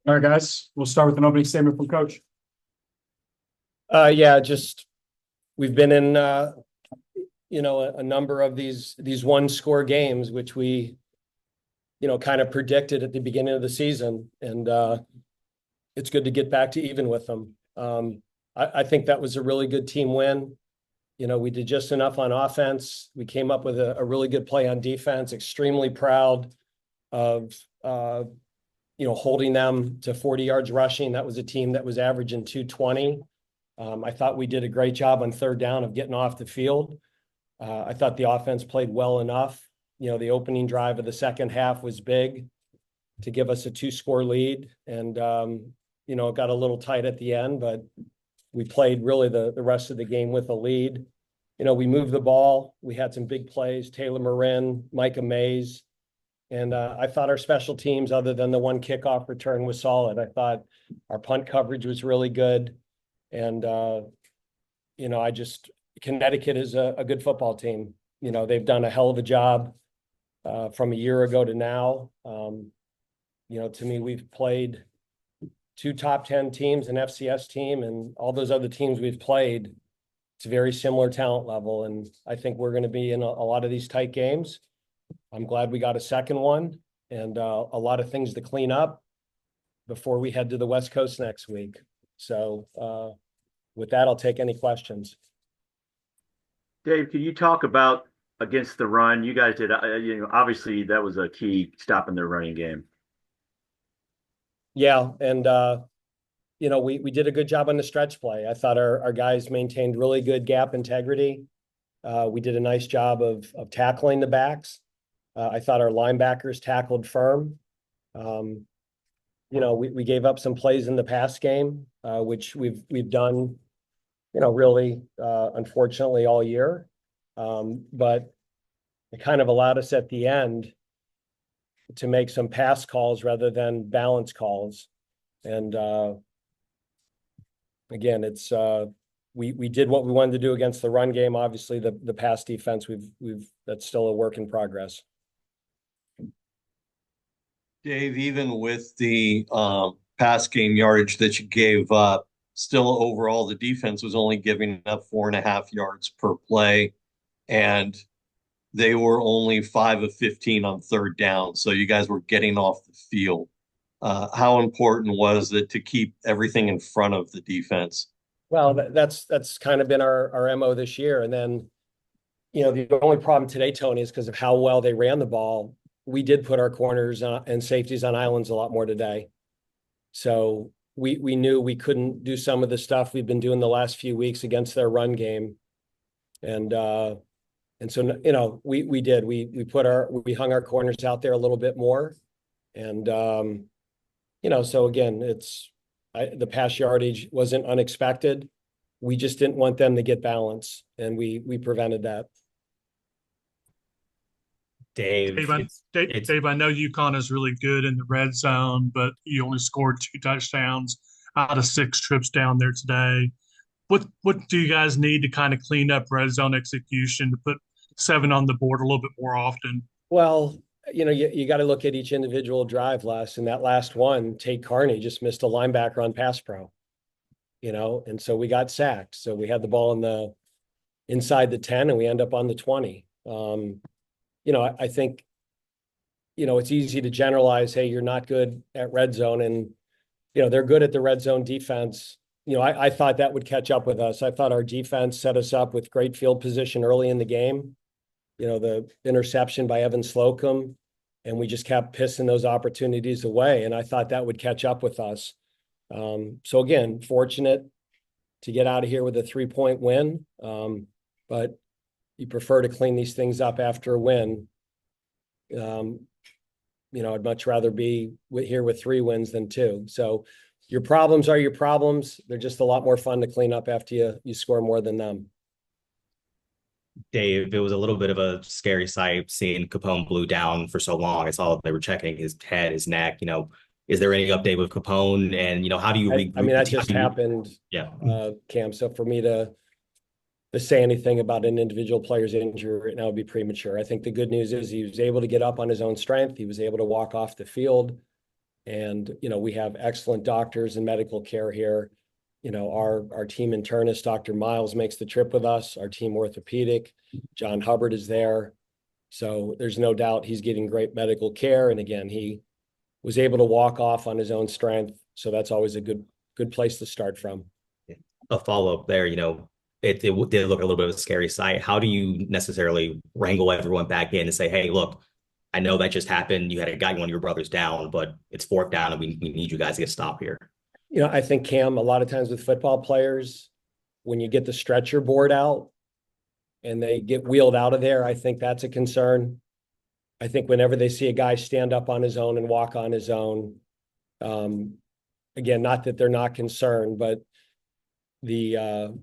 All right, guys, we'll start with an opening statement from Coach. Just we've been in a number of these one score games, which we kind of predicted at the beginning of the season, and it's good to get back to even with them. I think that was a really good team win. We did just enough on offense. We came up with a really good play on defense. Extremely proud of holding them to 40 yards rushing. That was a team that was averaging 220. I thought we did a great job on third down of getting off the field. I thought the offense played well enough. The opening drive of the second half was big to give us a 2-score lead. And, it got a little tight at the end, but we played really the rest of the game with a lead. We moved the ball. We had some big plays, Taylor Marin, Micah Mays. And I thought our special teams, other than the one kickoff return, was solid. I thought our punt coverage was really good. And, Connecticut is a good football team. They've done a hell of a job from a year ago to now. To me, we've played 2 top 10 teams, an FCS team, and all those other teams we've played. It's a very similar talent level. And I think we're going to be in a lot of these tight games. I'm glad we got a second one and a lot of things to clean up before we head to the West Coast next week. So with that, I'll take any questions. Dave, can you talk about against the run? You guys did, obviously that was a key stop in their running game. Yeah, and we did a good job on the stretch play. I thought our guys maintained really good gap integrity. We did a nice job of tackling the backs. I thought our linebackers tackled firm. We gave up some plays in the pass game, which we've done, really unfortunately all year. But it kind of allowed us at the end to make some pass calls rather than balance calls. And again, it's we did what we wanted to do against the run game. Obviously, the pass defense, that's still a work in progress. Dave, even with the pass game yardage that you gave up, still overall the defense was only giving up 4.5 yards per play, and they were only 5 of 15 on third down. So you guys were getting off the field. How important was it to keep everything in front of the defense? Well, that's kind of been our MO this year. And then, the only problem today, Tony, is because of how well they ran the ball. We did put our corners and safeties on islands a lot more today. So we knew we couldn't do some of the stuff we've been doing the last few weeks against their run game. And so, we did. We hung our corners out there a little bit more. And, so again, the pass yardage wasn't unexpected. We just didn't want them to get balance, and we prevented that. Dave, I know UConn is really good in the red zone, but you only scored 2 touchdowns out of 6 trips down there today. What do you guys need to kind of clean up red zone execution to put 7 on the board a little bit more often? Well, you got to look at each individual drive last. And that last one, Tate Carney just missed a linebacker on pass pro, and so we got sacked. So we had the ball inside the 10 and we end up on the 20. I think, it's easy to generalize, hey, you're not good at red zone. And, they're good at the red zone defense. I thought that would catch up with us. I thought our defense set us up with great field position early in the game. The interception by Evan Slocum, and we just kept pissing those opportunities away. And I thought that would catch up with us. So again, fortunate to get out of here with a 3-point win. But you prefer to clean these things up after a win. I'd much rather be here with 3 wins than 2. So your problems are your problems. They're just a lot more fun to clean up after you score more than them. Dave, it was a little bit of a scary sight seeing Capone blue down for so long. I saw they were checking his head, his neck. Is there any update with Capone? And, how do you regroup? That just happened, Cam. So for me to say anything about an individual player's injury right now would be premature. I think the good news is he was able to get up on his own strength. He was able to walk off the field. And, we have excellent doctors and medical care here. Our team internist, Dr. Miles, makes the trip with us. Our team orthopedic, John Hubbard, is there. So there's no doubt he's getting great medical care. And again, he was able to walk off on his own strength. So that's always a good place to start from. A follow-up there, it did look a little bit of a scary sight. How do you necessarily wrangle everyone back in and say, hey, look, I know that just happened. You had a guy, one of your brothers down, but it's fourth down and we need you guys to get stopped here. I think, Cam, a lot of times with football players, when you get the stretcher board out and they get wheeled out of there, I think that's a concern. I think whenever they see a guy stand up on his own and walk on his own, again, not that they're not concerned, but the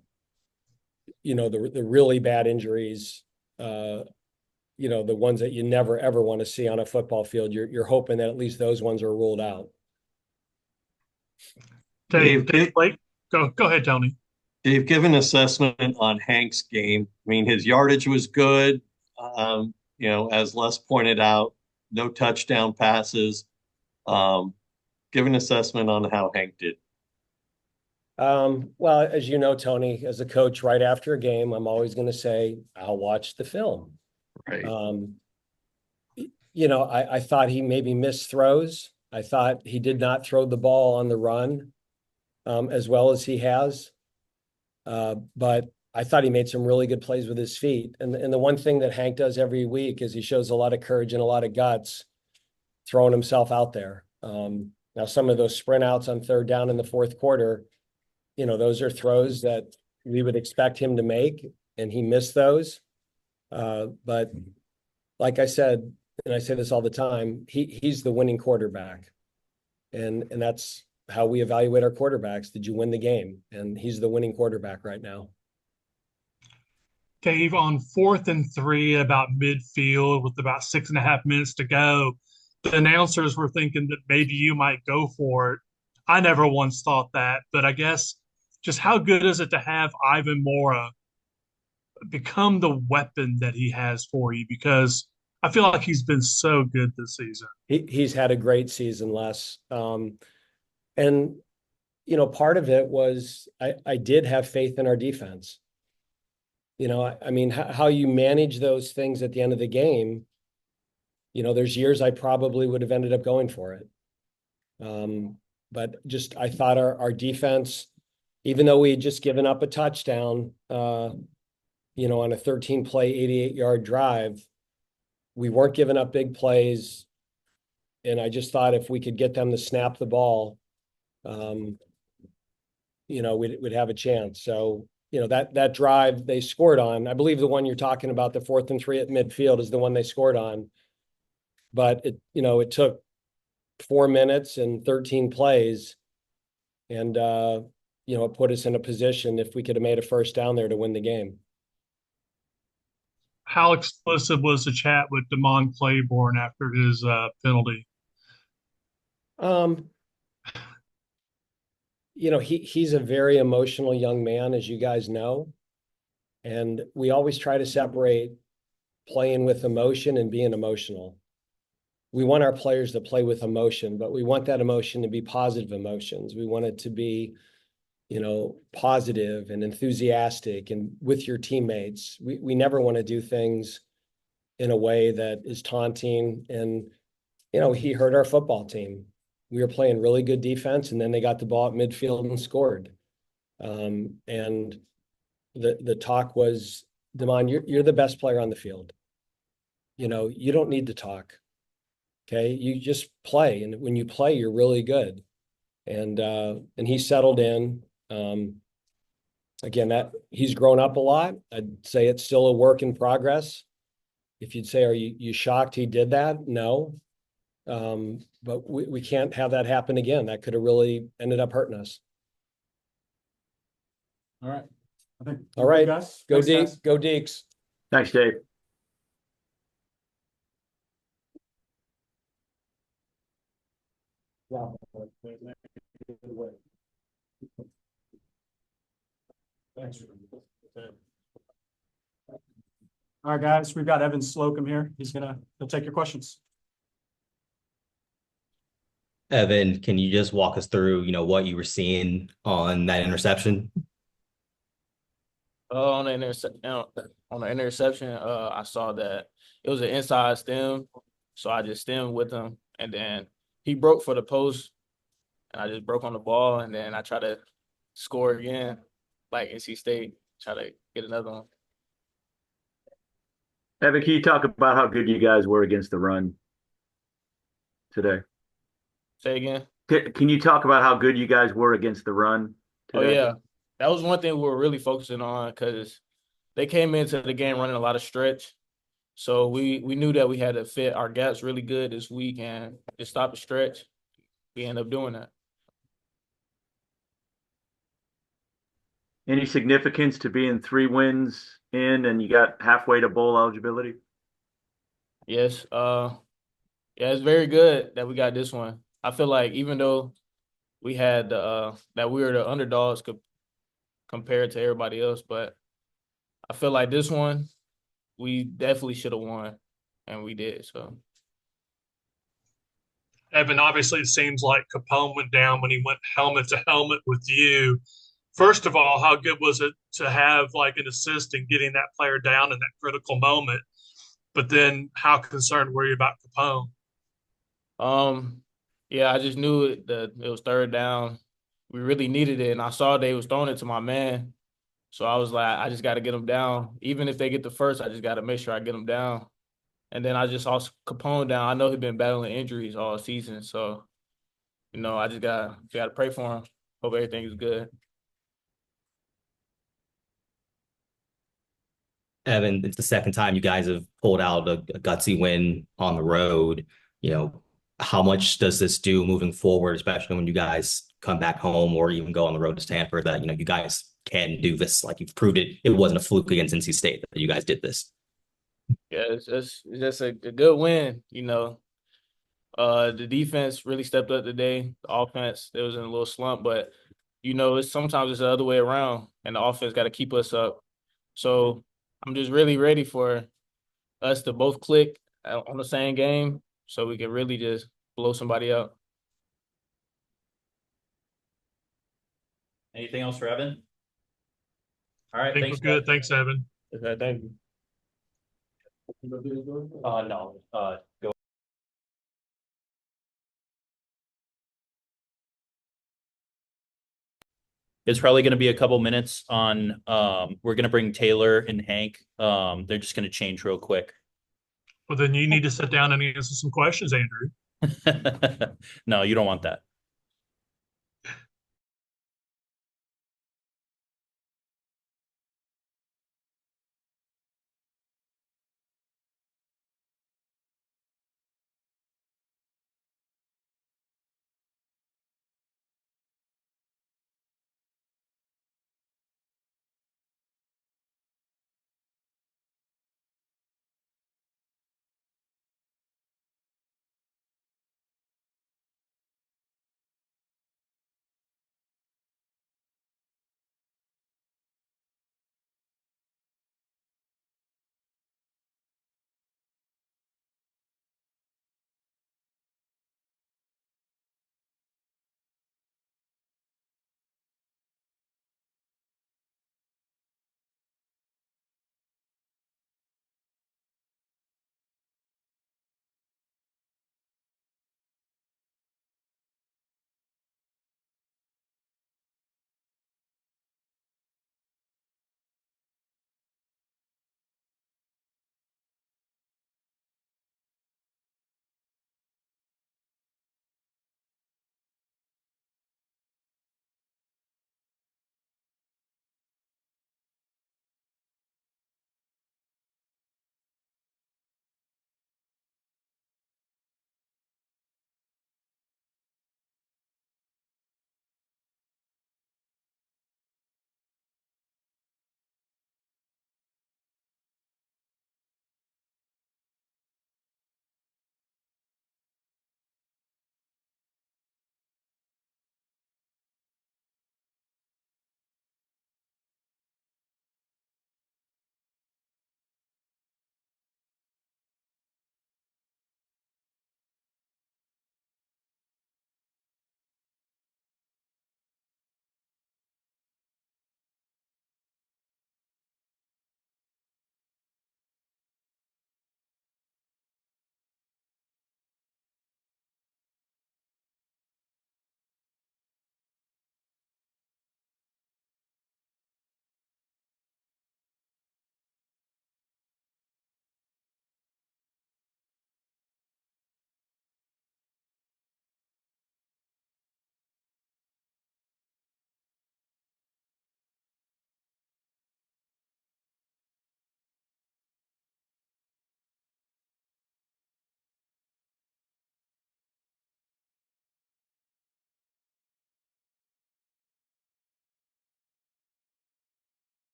really bad injuries, the ones that you never, ever want to see on a football field, you're hoping that at least those ones are ruled out. Dave, go ahead, Tony. Dave, give an assessment on Hank's game. I mean, his yardage was good. As Les pointed out, no touchdown passes. Give an assessment on how Hank did. Well, as you know, Tony, as a coach, right after a game, I'm always going to say, I'll watch the film. Right. I thought he maybe missed throws. I thought he did not throw the ball on the run as well as he has. But I thought he made some really good plays with his feet. And the one thing that Hank does every week is he shows a lot of courage and a lot of guts throwing himself out there. Now, some of those sprint outs on third down in the fourth quarter, those are throws that we would expect him to make, and he missed those. But like I said, and I say this all the time, he's the winning quarterback. And that's how we evaluate our quarterbacks. Did you win the game? And he's the winning quarterback right now. Dave, on 4th and 3, about midfield with about 6.5 minutes to go, the announcers were thinking that maybe you might go for it. I never once thought that, but I guess just how good is it to have Ivan Mora become the weapon that he has for you? Because I feel like he's been so good this season. He's had a great season, Les. And, part of it was I did have faith in our defense. I mean, how you manage those things at the end of the game, there's years I probably would have ended up going for it. But I thought our defense, even though we had just given up a touchdown, on a 13-play, 88-yard drive, we weren't giving up big plays. And I just thought if we could get them to snap the ball, we'd have a chance. So, that drive they scored on, I believe the one you're talking about, the 4th and 3 at midfield, is the one they scored on. But it took 4 minutes and 13 plays. And, it put us in a position, if we could have made a first down there, to win the game. How explosive was the chat with Damon Claiborne after his penalty? He's a very emotional young man, as you guys know. And we always try to separate playing with emotion and being emotional. We want our players to play with emotion, but we want that emotion to be positive emotions. We want it to be, positive and enthusiastic and with your teammates. We never want to do things in a way that is taunting. And, he hurt our football team. We were playing really good defense, and then they got the ball at midfield and scored. And the talk was, Damon, you're the best player on the field. You don't need to talk. Okay, you just play, and when you play, you're really good. And he settled in. Again, that he's grown up a lot. I'd say it's still a work in progress. If you'd say, are you shocked he did that? No. But we can't have that happen again. That could have really ended up hurting us. All right. All right. Guys. Go Thanks, Deeks. guys. Go Deeks. Thanks, Dave. Thanks. All right, guys, we've got Evan Slocum here. He'll take your questions. Evan, can you just walk us through, what you were seeing on that interception? On the interception, I saw that it was an inside stem, so I just stemmed with him, and then he broke for the post, and I just broke on the ball, and then I try to score again, like NC State, try to get another one. Evan, can you talk about how good you guys were against the run today? Say again. Can you talk about how good you guys were against the run Oh today? yeah, that was one thing we were really focusing on because they came into the game running a lot of stretch. So we knew that we had to fit our gaps really good this week and just stop the stretch. We end up doing that. Any significance to being 3 wins in and you got halfway to bowl eligibility? Yes. Yeah, it's very good that we got this one. I feel like even though we had that we were the underdogs compared to everybody else, but I feel like this one we definitely should have won, and we did. So Evan, obviously, it seems like Capone went down when he went helmet to helmet with you. First of all, how good was it to have like an assist in getting that player down in that critical moment? But then, how concerned were you about Capone? um, yeah, I just knew that it was third down. We really needed it, and I saw they was throwing it to my man. So I was like, I just got to get them down. Even if they get the first, I just got to make sure I get them down. And then I just saw Capone down. I know he's been battling injuries all season, so I just got to pray for him. Hope everything is good. Evan, it's the second time you guys have pulled out a gutsy win on the road. How much does this do moving forward, especially when you guys come back home or even go on the road to Stanford, that, you guys can do this? Like, you've proved it. It wasn't a fluke against NC State that you guys did this. Yeah, it's just a good win. The defense really stepped up today. The offense, it was in a little slump, but sometimes it's the other way around, and the offense got to keep us up. So I'm just really ready for us to both click on the same game, so we can really just blow somebody up. Anything else for Evan? All right, I think thanks, we're good. guys. Thanks, Evan. Okay, thank you. No, go. It's probably going to be a couple minutes on, we're going to bring Taylor and Hank. They're just going to change real quick. Well, then you need to sit down and answer some questions, Andrew. No, you don't want that.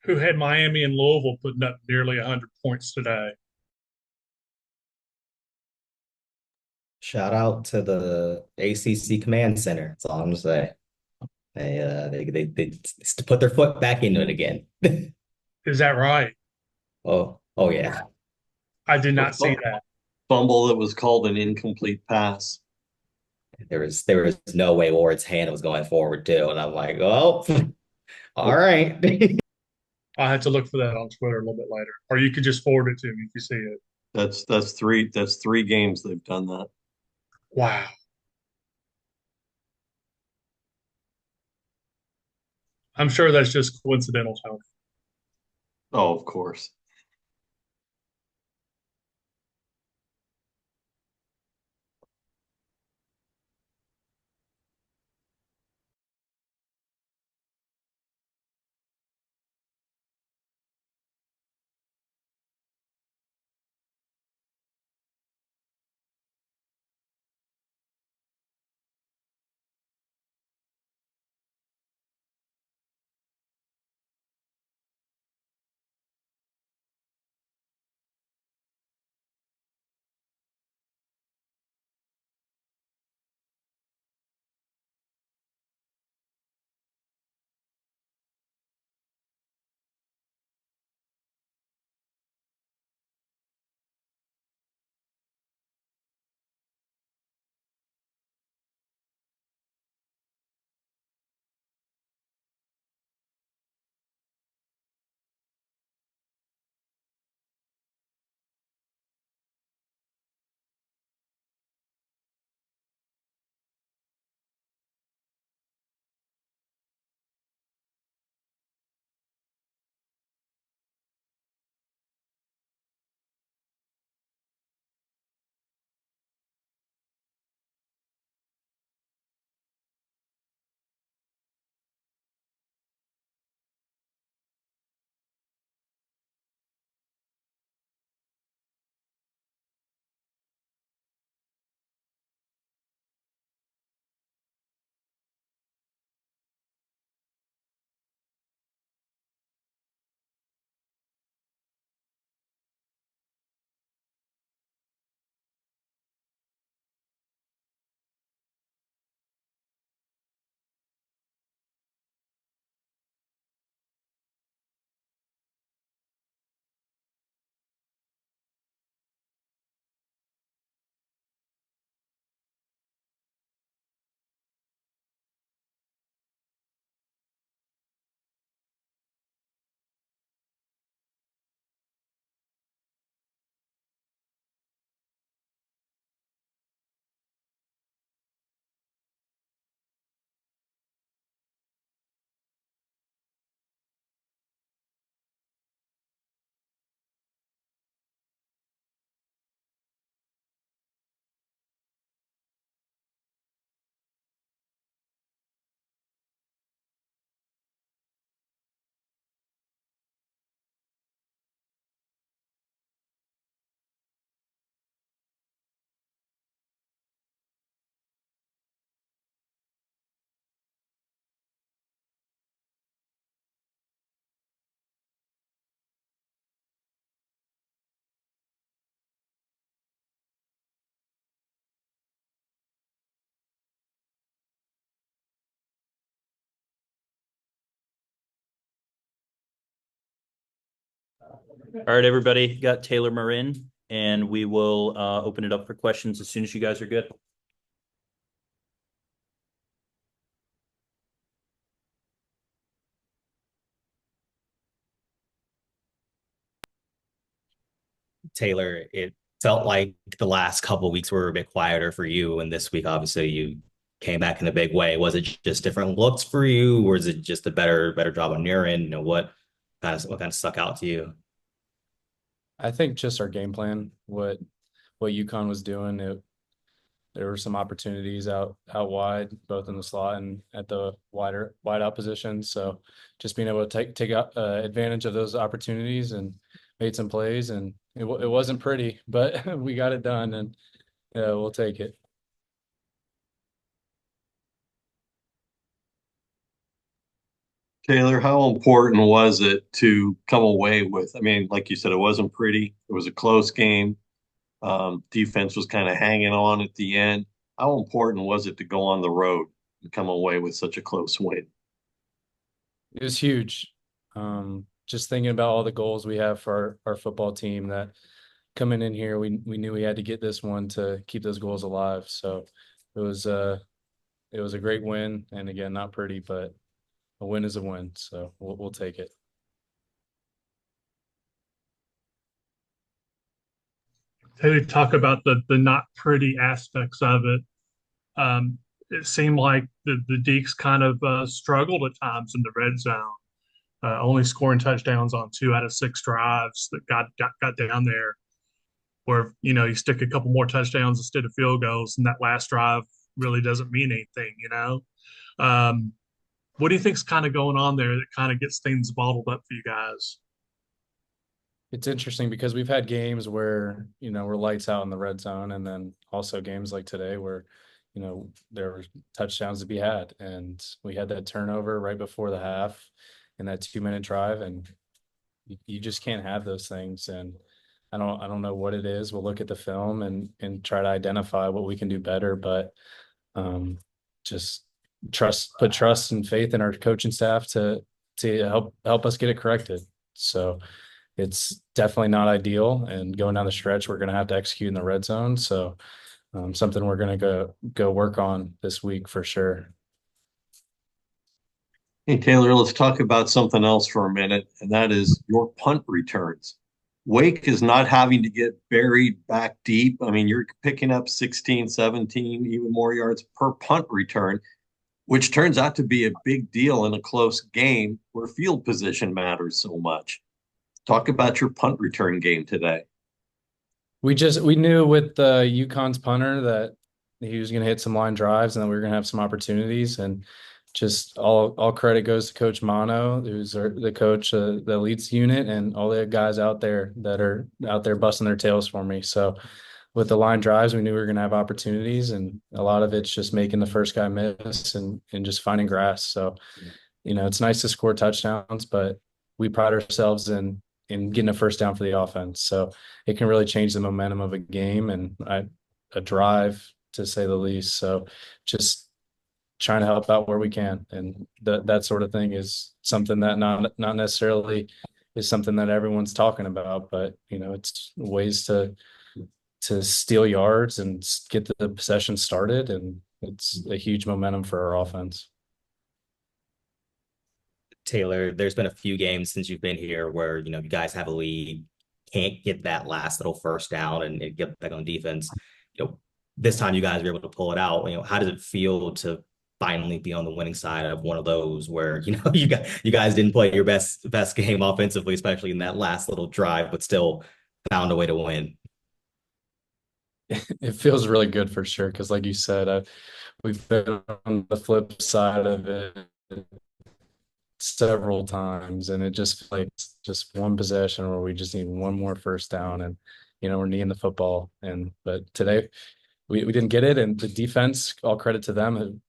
who had Miami and Louisville putting up nearly 100 points today. Shout out to the ACC Command Center. That's all I'm gonna say. They put their foot back into it again. Is that right? Oh yeah. I did not see that. Fumble that was called an incomplete pass. There was no way Ward's hand was going forward too, and I'm like, oh, all right. I had to look for that on Twitter a little bit later, or you could just forward it to me if you see it. That's three games they've done that. Wow. I'm sure that's just coincidental, Tony. Oh, of course. All right, everybody, got Taylor Marin, and we will open it up for questions as soon as you guys are good. Taylor, it felt like the last couple of weeks were a bit quieter for you, and this week, obviously, you came back in a big way. Was it just different looks for you, or is it just a better job on your end? What kind of stuck out to you? I think just our game plan, what UConn was doing, there were some opportunities out wide, both in the slot and at the wide out positions. So just being able to take advantage of those opportunities and made some plays, and it wasn't pretty, but we got it done, and we'll take it. Taylor, how important was it to come away with? I mean, like you said, it wasn't pretty. It was a close game. Defense was kind of hanging on at the end. How important was it to go on the road and come away with such a close win? It was huge. Just thinking about all the goals we have for our football team that coming in here, we knew we had to get this one to keep those goals alive. So it was it was a great win, and again, not pretty, but a win is a win. So we'll take it. To talk about the not pretty aspects of it, it seemed like the Deeks kind of struggled at times in the red zone, only scoring touchdowns on 2 out of 6 drives that got down there. Where you stick a couple more touchdowns instead of field goals, and that last drive really doesn't mean anything. What do you think's kind of going on there that kind of gets things bottled up for you guys? It's interesting because we've had games where, we're lights out in the red zone, and then also games like today where, there were touchdowns to be had. And we had that turnover right before the half in that 2-minute drive, and you just can't have those things. And I don't know what it is. We'll look at the film and try to identify what we can do better, but just put trust and faith in our coaching staff to help us get it corrected. So it's definitely not ideal, and going down the stretch, we're going to have to execute in the red zone. So something we're going to go work on this week for sure. Hey, Taylor, let's talk about something else for a minute, and that is your punt returns. Wake is not having to get buried back deep. I mean, you're picking up 16, 17, even more yards per punt return, which turns out to be a big deal in a close game where field position matters so much. Talk about your punt return game today. We knew with UConn's punter that he was going to hit some line drives and that we were going to have some opportunities. And just all credit goes to Coach Mono, who's the coach that leads the unit, and all the guys out there that are out there busting their tails for me. So with the line drives, we knew we were going to have opportunities, and a lot of it's just making the first guy miss and just finding grass. So, it's nice to score touchdowns, but we pride ourselves in getting a first down for the offense. So it can really change the momentum of a game and a drive, to say the least. So just trying to help out where we can, and that sort of thing is something that not necessarily is something that everyone's talking about, but it's ways to steal yards and get the possession started, and it's a huge momentum for our offense. Taylor, there's been a few games since you've been here where, you guys have a lead, can't get that last little first down and get back on defense. This time you guys were able to pull it out. How does it feel to finally be on the winning side of one of those where, you guys didn't play your best game offensively, especially in that last little drive, but still found a way to win? It feels really good for sure, because like you said, we've been on the flip side of it several times, and it just like just one possession where we just need one more first down, and we're kneeing the football. But today we didn't get it, and the defense, all credit to them,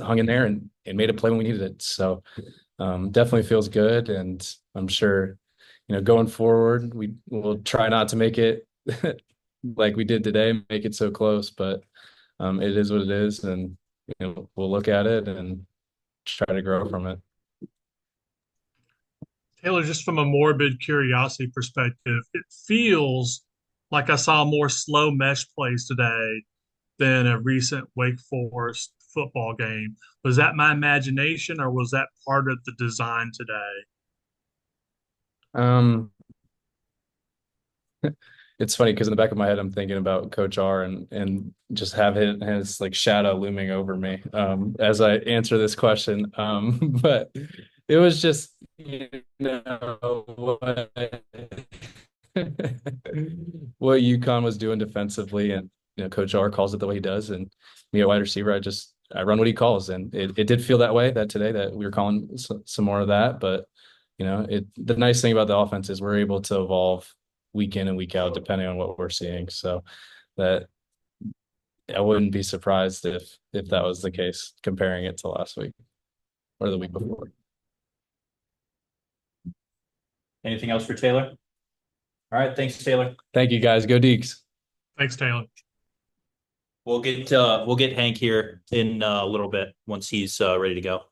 hung in there and made a play when we needed it. So definitely feels good, and I'm sure going forward we will try not to make it like we did today, make it so close, but it is what it is, and we'll look at it and try to grow from it. Taylor, just from a morbid curiosity perspective, it feels like I saw more slow mesh plays today than a recent Wake Forest football game. Was that my imagination, or was that part of the design today? Um, it's funny because in the back of my head, I'm thinking about Coach R and just have his like shadow looming over me as I answer this question. But it was just what what UConn was doing defensively, and Coach R calls it the way he does, and me a wide receiver, I run what he calls, and it did feel that way that today, that we were calling some more of that. But the nice thing about the offense is we're able to evolve week in and week out depending on what we're seeing. So that I wouldn't be surprised if that was the case, comparing it to last week or the week before. Anything else for Taylor? All right, thanks, Taylor. Thank you, guys. Go Deeks. Thanks, Taylor. We'll get Hank here in a little bit once he's ready to go.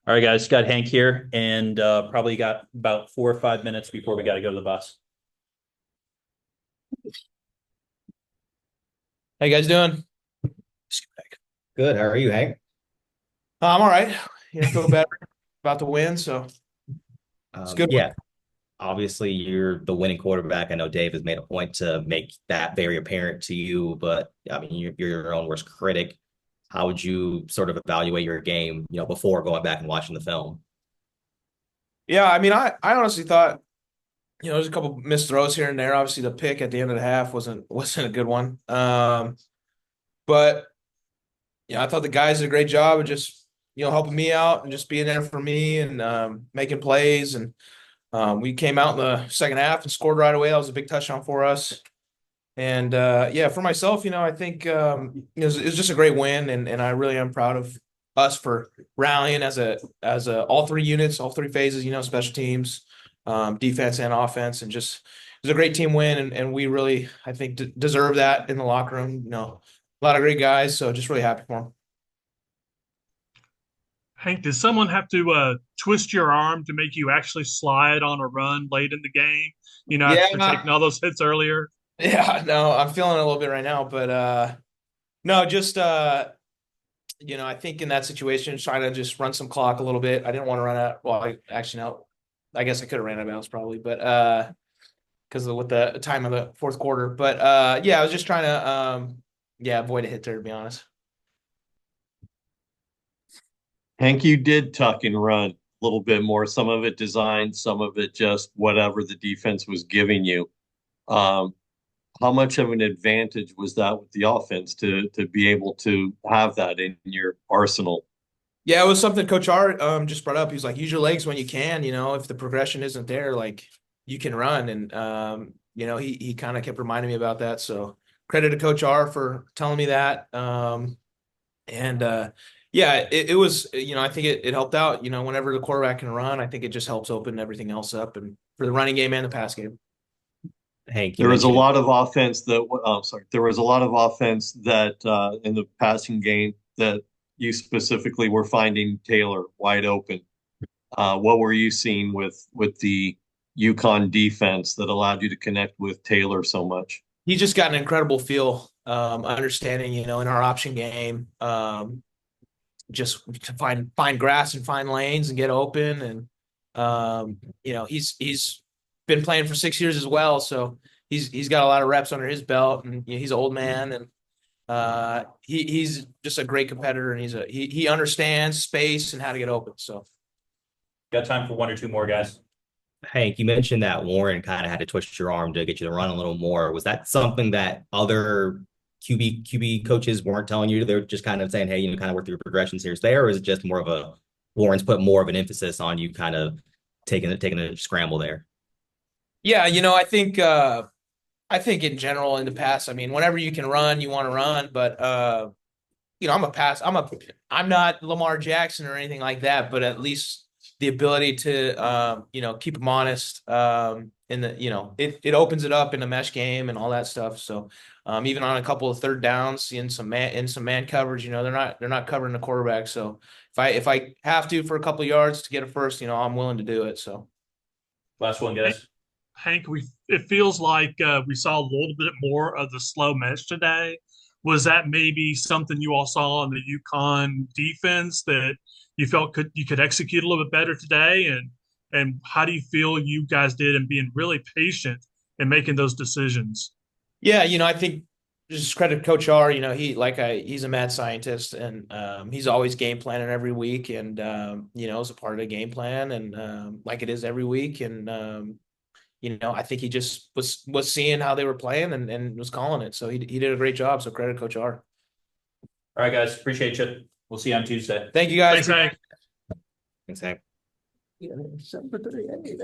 All right, guys, got Hank here, and probably got about 4 or 5 minutes before we got to go to the bus. How you guys doing? Good. How are you, Hank? I'm all right. Feel better about the win, so it's good. Yeah, obviously you're the winning quarterback. I know Dave has made a point to make that very apparent to you, but I mean, you're your own worst critic. How would you sort of evaluate your game, before going back and watching the film? Yeah, I mean, I honestly thought, there's a couple missed throws here and there. Obviously, the pick at the end of the half wasn't a good one. But I thought the guys did a great job of just helping me out and just being there for me and making plays. And we came out in the second half and scored right away. That was a big touchdown for us. And yeah, for myself, I think it was just a great win, and I really am proud of us for rallying as a all three units, all three phases, special teams, defense and offense, and just it was a great team win, and we really, I think, deserve that in the locker room. A lot of great guys, so just really happy for them. Hank, did someone have to twist your arm to make you actually slide on a run late in the game? After taking Yeah, all those hits earlier. yeah, no, I'm feeling it a little bit right now, but no, just I think in that situation, trying to just run some clock a little bit. I didn't want to run out. Well, no, I guess I could have ran out of bounds probably, but because with the time of the fourth quarter. But yeah, I was just trying to avoid a hit there, to be honest. Hank, you did tuck and run a little bit more, some of it designed, some of it just whatever the defense was giving you. Um, how much of an advantage was that with the offense to be able to have that in your arsenal? Yeah, it was something Coach R just brought up. He was like, use your legs when you can. If the progression isn't there, like you can run. And he kind of kept reminding me about that. So credit to Coach R for telling me that. And yeah, it was, I think it helped out. Whenever the quarterback can run, I think it just helps open everything else up, and for the running game and the pass game. Hank, you There was a mentioned lot of offense that, I'm sorry, there was a lot of offense that in the passing game that you specifically were finding Taylor wide open. What were you seeing with the UConn defense that allowed you to connect with Taylor so much? He just got an incredible feel, understanding, in our option game, just to find grass and find lanes and get open. And he's been playing for 6 years as well, so he's got a lot of reps under his belt, and he's an old man, and he's just a great competitor, and he understands space and how to get open. So Got time for one or two more, guys. Hank, you mentioned that Warren kind of had to twist your arm to get you to run a little more. Was that something that other QB coaches weren't telling you? They're just kind of saying, hey, kind of work through your progressions here's there, or is it just more of a Warren's put more of an emphasis on you kind of taking a scramble there? yeah, I think in general in the past, I mean, whenever you can run, you want to run, but I'm not Lamar Jackson or anything like that, but at least the ability to keep them honest, in the it opens it up in the mesh game and all that stuff. So even on a couple of third downs in some man coverage, they're not covering the quarterback. So if I have to for a couple of yards to get a first, I'm willing to do it. So Last one, guys. Hank, it feels like we saw a little bit more of the slow mesh today. Was that maybe something you all saw in the UConn defense that you felt you could execute a little bit better today? And how do you feel you guys did in being really patient and making those decisions? yeah, I think just credit to Coach R. He's a mad scientist, and he's always game planning every week, and it's a part of the game plan, and like it is every week. And I think he just was seeing how they were playing, and was calling it. So he did a great job. So credit to Coach R. All right, guys. Appreciate you. We'll see you on Tuesday. Thank you guys. Thanks, Hank. Thanks, Hank. Yeah, 7 for 38.